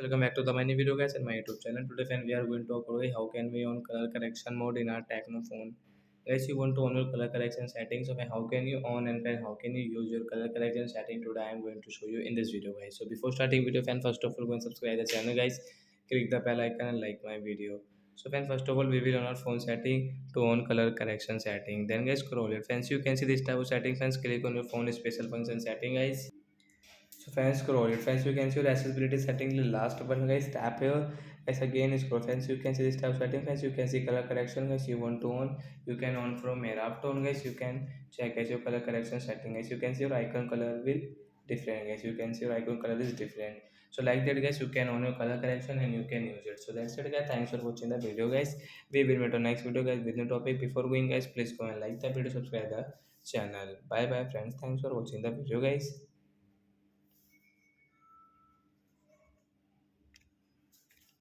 Welcome back to the my new video guys and my YouTube channel. Today friend we are going to talk about how can we on color correction mode in our Tecno phone. Guys, you want to on your color correction settings. Okay, how can you on and then how can you use your color correction setting? Today I am going to show you in this video guys. So before starting video fan, first of all go and subscribe the channel guys. Click the bell icon and like my video. So friend, first of all we will on our phone setting to on color correction setting. Then guys scroll it. Friends, you can see this type of setting. Friends, click on your phone special function setting guys. So fans scroll it. Fans you can see your accessibility setting the last button guys. Tap here. Guys again scroll. Fans you can see this tab setting. Fans you can see color correction guys. You want to on. You can on from mirror tone guys. You can check as your color correction setting guys. You can see your icon color will different guys. You can see your icon color is different. So like that guys, you can on your color correction and you can use it. So that's it guys. Thanks for watching the video guys. We will meet on next video guys with new topic. Before going guys, please go and like the video, subscribe the channel. Bye bye friends. Thanks for watching the video guys.